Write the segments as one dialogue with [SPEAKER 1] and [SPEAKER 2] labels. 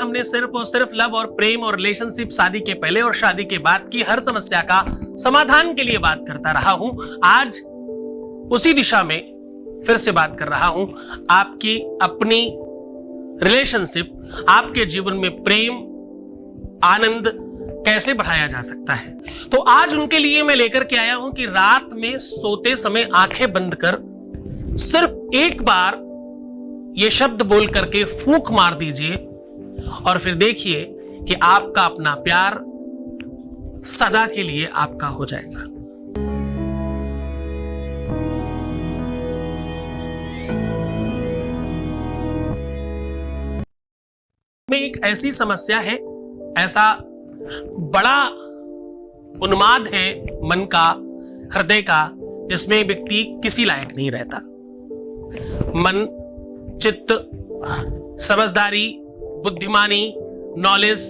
[SPEAKER 1] हमने सिर्फ और सिर्फ लव और प्रेम और रिलेशनशिप, शादी के पहले और शादी के बाद की हर समस्या का समाधान के लिए बात करता रहा हूं। आज उसी दिशा में फिर से बात कर रहा हूं। आपकी अपनी रिलेशनशिप, आपके जीवन में प्रेम, आनंद कैसे बढ़ाया जा सकता है। तो आज उनके लिए मैं लेकर के आया हूं कि रात में सोते समय आंखें बंद कर सिर्फ एक बार ये शब्द बोल करके फूंक मार दीजिए और फिर देखिए कि आपका अपना प्यार सदा के लिए आपका हो जाएगा। में एक ऐसी समस्या है, ऐसा बड़ा उन्माद है मन का, हृदय का, जिसमें व्यक्ति किसी लायक नहीं रहता। मन, चित्त, समझदारी, बुद्धिमानी, नॉलेज,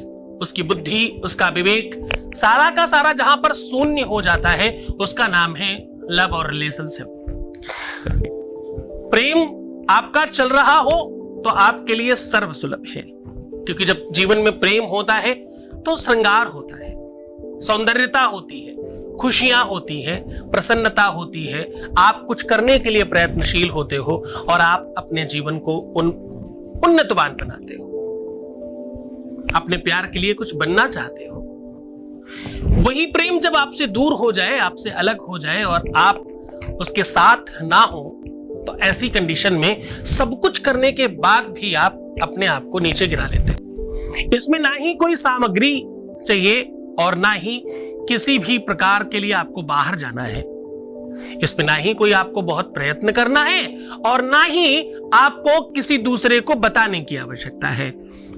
[SPEAKER 1] उसकी बुद्धि, उसका विवेक, सारा का सारा जहां पर शून्य हो जाता है उसका नाम है लव और रिलेशनशिप। प्रेम आपका चल रहा हो तो आपके लिए सर्वसुलभ है, क्योंकि जब जीवन में प्रेम होता है तो श्रृंगार होता है, सौंदर्यता होती है, खुशियां होती है, प्रसन्नता होती है। आप कुछ करने के लिए प्रयत्नशील होते हो और आप अपने जीवन को उन्नतवान बनाते हो, अपने प्यार के लिए कुछ बनना चाहते हो। वही प्रेम जब आपसे दूर हो जाए, आपसे अलग हो जाए और आप उसके साथ ना हो, तो ऐसी कंडीशन में सब कुछ करने के बाद भी आप अपने आप को नीचे गिरा लेते हैं। इसमें ना ही कोई सामग्री चाहिए और ना ही किसी भी प्रकार के लिए आपको बाहर जाना है। इसमें ना ही कोई आपको बहुत प्रयत्न करना है और ना ही आपको किसी दूसरे को बताने की आवश्यकता है,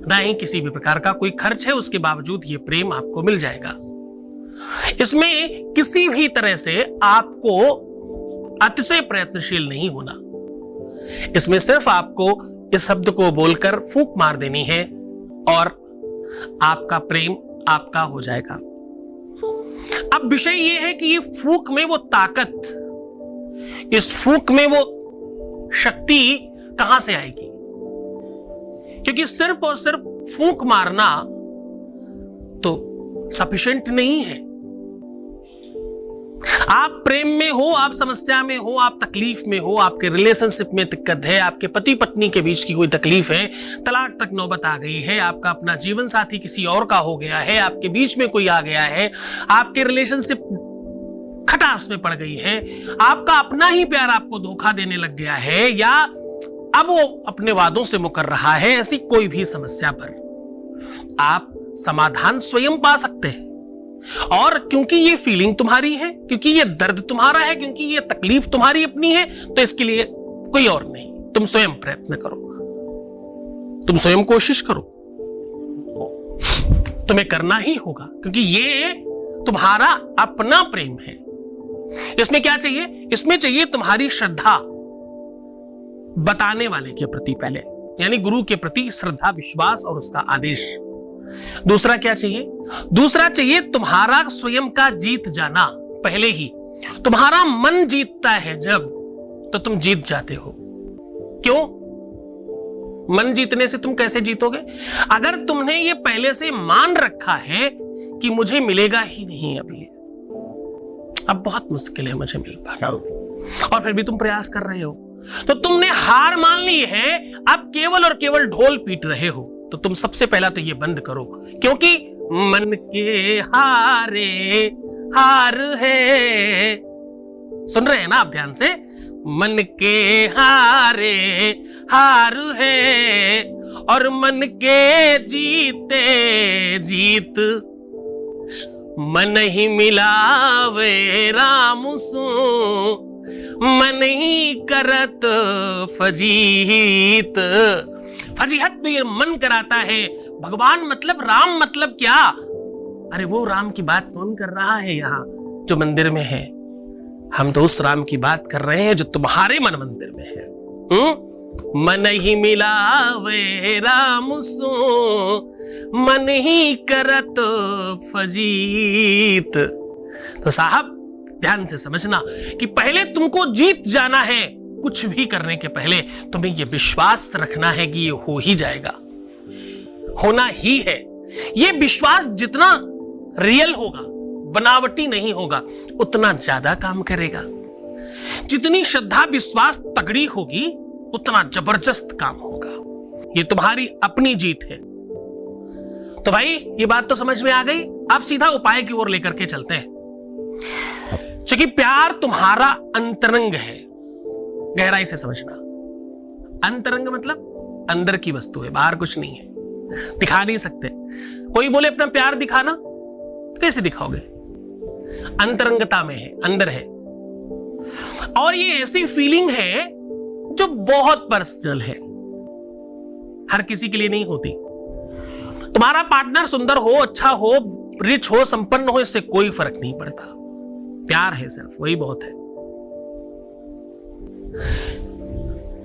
[SPEAKER 1] ना ही किसी भी प्रकार का कोई खर्च है। उसके बावजूद ये प्रेम आपको मिल जाएगा। इसमें किसी भी तरह से आपको अतिशय प्रयत्नशील नहीं होना। इसमें सिर्फ आपको इस शब्द को बोलकर फूंक मार देनी है और आपका प्रेम आपका हो जाएगा। अब विषय यह है कि ये फूंक में वो ताकत, इस फूंक में वो शक्ति कहां से आएगी? क्योंकि सिर्फ और सिर्फ फूंक मारना तो सफिशिएंट नहीं है। आप प्रेम में हो, आप समस्या में हो, आप तकलीफ में हो, आपके रिलेशनशिप में दिक्कत है, आपके पति पत्नी के बीच की कोई तकलीफ है, तलाक तक नौबत आ गई है, आपका अपना जीवन साथी किसी और का हो गया है, आपके बीच में कोई आ गया है, आपके रिलेशनशिप खटास में पड़ गई है, आपका अपना ही प्यार आपको धोखा देने लग गया है, या अब वो अपने वादों से मुकर रहा है, ऐसी कोई भी समस्या पर आप समाधान स्वयं पा सकते हैं। और क्योंकि ये फीलिंग तुम्हारी है, क्योंकि ये दर्द तुम्हारा है, क्योंकि ये तकलीफ तुम्हारी अपनी है, तो इसके लिए कोई और नहीं, तुम स्वयं प्रयत्न करो, तुम स्वयं कोशिश करो। तुम्हें करना ही होगा, क्योंकि ये तुम्हारा अपना प्रेम है। इसमें क्या चाहिए? इसमें चाहिए तुम्हारी श्रद्धा बताने वाले के प्रति, पहले यानी गुरु के प्रति श्रद्धा, विश्वास और उसका आदेश। दूसरा क्या चाहिए? दूसरा चाहिए तुम्हारा स्वयं का जीत जाना। पहले ही तुम्हारा मन जीतता है जब, तो तुम जीत जाते हो। क्यों? मन जीतने से तुम कैसे जीतोगे? अगर तुमने ये पहले से मान रखा है कि मुझे मिलेगा ही नहीं, अब बहुत मुश्किल है मुझे मिल पाना, और फिर भी तुम प्रयास कर रहे हो, तो तुमने हार मान ली है। अब केवल और केवल ढोल पीट रहे हो। तो तुम सबसे पहला तो ये बंद करो, क्योंकि मन के हारे हार है। सुन रहे हैं ना आप ध्यान से? मन के हारे हार है और मन के जीते जीत। मन ही मिलावे राम सु, मन ही करत फजीत। फजीहत तो ये मन कराता है। भगवान मतलब राम मतलब क्या? अरे वो राम की बात कौन कर रहा है यहाँ जो मंदिर में है? हम तो उस राम की बात कर रहे हैं जो तुम्हारे मन मंदिर में है। मन ही मिलावे राम सो, मन ही करत फजीत। तो साहब ध्यान से समझना कि पहले तुमको जीत जाना है। कुछ भी करने के पहले तुम्हें यह विश्वास रखना है कि ये हो ही जाएगा। होना ही है। यह विश्वास जितना रियल होगा, बनावटी नहीं होगा, उतना ज्यादा काम करेगा। जितनी श्रद्धा विश्वास तगड़ी होगी, उतना जबरदस्त काम होगा। ये तुम्हारी अपनी जीत है। तो भाई ये बात तो समझ में आ गई। अब सीधा उपाय की ओर लेकर के चलते हैं। क्योंकि प्यार तुम्हारा अंतरंग है, गहराई से समझना। अंतरंग मतलब अंदर की वस्तु है, बाहर कुछ नहीं है, दिखा नहीं सकते। कोई बोले अपना प्यार दिखाना, तो कैसे दिखाओगे? अंतरंगता में है, अंदर है। और ये ऐसी फीलिंग है जो बहुत पर्सनल है, हर किसी के लिए नहीं होती। तुम्हारा पार्टनर सुंदर हो, अच्छा हो, रिच हो, संपन्न हो, इससे कोई फर्क नहीं पड़ता। प्यार है, सिर्फ वही बहुत है।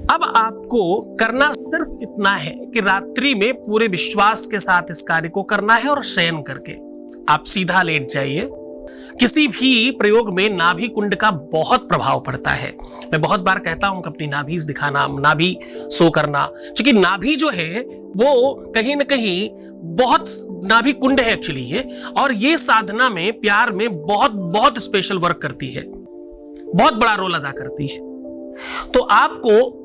[SPEAKER 1] अब आपको करना सिर्फ इतना है कि रात्रि में पूरे विश्वास के साथ इस कार्य को करना है और शयन करके आप सीधा लेट जाइए। किसी भी प्रयोग में नाभि कुंड का बहुत प्रभाव पड़ता है। मैं बहुत बार कहता हूं कि अपनी नाभि दिखाना, नाभि शो करना, क्योंकि नाभि जो है वो कहीं ना कहीं बहुत नाभि कुंड है एक्चुअली ये, और ये साधना में, प्यार में बहुत बहुत स्पेशल वर्क करती है, बहुत बड़ा रोल अदा करती है। तो आपको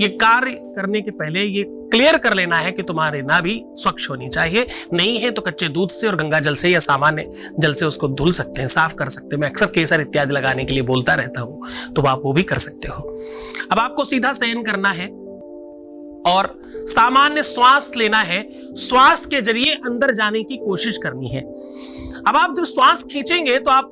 [SPEAKER 1] ये कार्य करने के पहले ये क्लियर कर लेना है कि तुम्हारे नाभि स्वच्छ होनी चाहिए। नहीं है तो कच्चे दूध से और गंगा जल से या सामान्य जल से उसको धुल सकते हैं, साफ कर सकते हैं। मैं अक्सर केसर इत्यादि लगाने के लिए बोलता रहता हूं, तो आप वो भी कर सकते हो। अब आपको सीधा शयन करना है और सामान्य श्वास लेना है। श्वास के जरिए अंदर जाने की कोशिश करनी है। अब आप जब श्वास खींचेंगे तो आप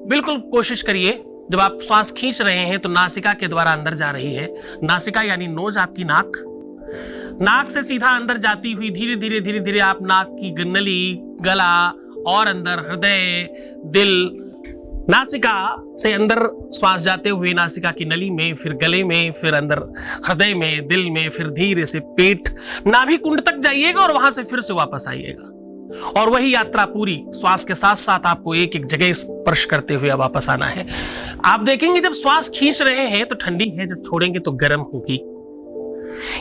[SPEAKER 1] बिल्कुल कोशिश करिए, जब आप श्वास खींच रहे हैं तो नासिका के द्वारा अंदर जा रही है। नासिका यानी नोज, आपकी नाक से सीधा अंदर जाती हुई धीरे धीरे धीरे धीरे आप नाक की नली, गला और अंदर हृदय, दिल, नासिका से अंदर श्वास जाते हुए नासिका की नली में, फिर गले में, फिर अंदर हृदय में, दिल में, फिर धीरे से पेट, नाभि कुंड तक जाइएगा और वहां से फिर से वापस आइएगा। और वही यात्रा पूरी श्वास के साथ साथ आपको एक एक जगह स्पर्श करते हुए वापस आना है। आप देखेंगे जब श्वास खींच रहे हैं तो ठंडी है, जब छोड़ेंगे तो गर्म होगी।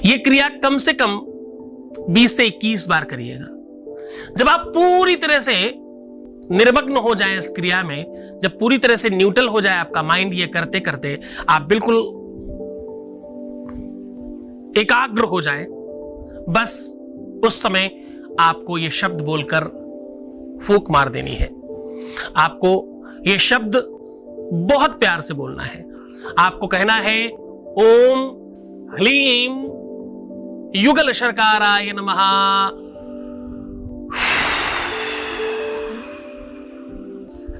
[SPEAKER 1] यह क्रिया कम से कम 20 से 21 बार करिएगा। जब आप पूरी तरह से निर्मग्न हो जाए इस क्रिया में, जब पूरी तरह से न्यूट्रल हो जाए आपका माइंड, ये करते करते आप बिल्कुल एकाग्र हो जाए, बस उस समय आपको ये शब्द बोलकर फूंक मार देनी है। आपको ये शब्द बहुत प्यार से बोलना है। आपको कहना है ओम ह्लीम युगल शर्काराय नमः।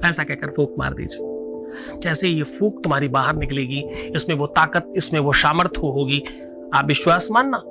[SPEAKER 1] ऐसा कहकर फूंक मार दीजिए। जैसे ये फूंक तुम्हारी बाहर निकलेगी, इसमें वो ताकत, इसमें वो सामर्थ्य होगी। आप विश्वास मानना,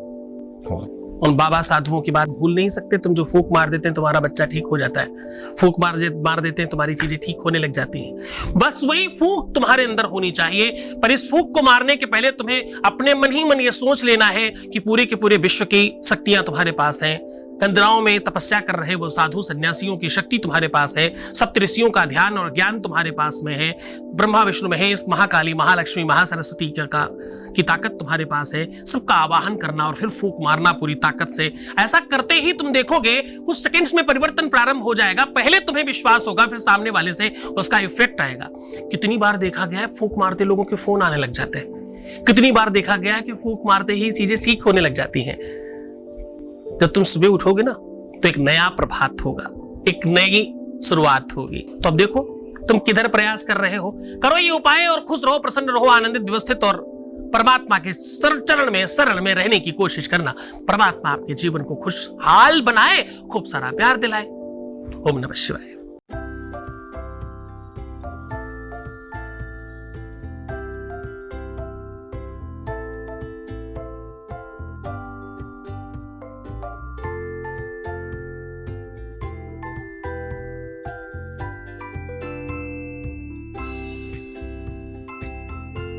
[SPEAKER 1] उन बाबा साधुओं की बात भूल नहीं सकते। तुम जो फूंक मार देते हैं तुम्हारा बच्चा ठीक हो जाता है, फूंक मार देते हैं तुम्हारी चीजें ठीक होने लग जाती हैं। बस वही फूंक तुम्हारे अंदर होनी चाहिए। पर इस फूंक को मारने के पहले तुम्हें अपने मन ही मन ये सोच लेना है कि पूरे के पूरे विश्व की शक्तियां तुम्हारे पास हैं। कंदराओं में तपस्या कर रहे वो साधु सन्यासियों की शक्ति तुम्हारे पास है। सप्तऋषियों का ध्यान और ज्ञान तुम्हारे पास में है। ब्रह्मा विष्णु महेश, महाकाली, महालक्ष्मी, महासरस्वती की ताकत तुम्हारे पास है। सबका आवाहन करना और फिर फूंक मारना पूरी ताकत से। ऐसा करते ही तुम देखोगे कुछ सेकंड्स में परिवर्तन प्रारंभ हो जाएगा। पहले तुम्हें विश्वास होगा, फिर सामने वाले से उसका इफेक्ट आएगा। कितनी बार देखा गया है फूंक मारते लोगों के फोन आने लग जाते हैं। कितनी बार देखा गया है कि फूंक मारते ही चीजें ठीक होने लग जाती हैं। जब तुम सुबह उठोगे ना तो एक नया प्रभात होगा, एक नई शुरुआत होगी। तो अब देखो तुम किधर प्रयास कर रहे हो। करो ये उपाय और खुश रहो, प्रसन्न रहो, आनंदित, व्यवस्थित और परमात्मा के चरण में, शरण में रहने की कोशिश करना। परमात्मा आपके जीवन को खुशहाल बनाए, खूब सारा प्यार दिलाए। ओम नमः शिवाय।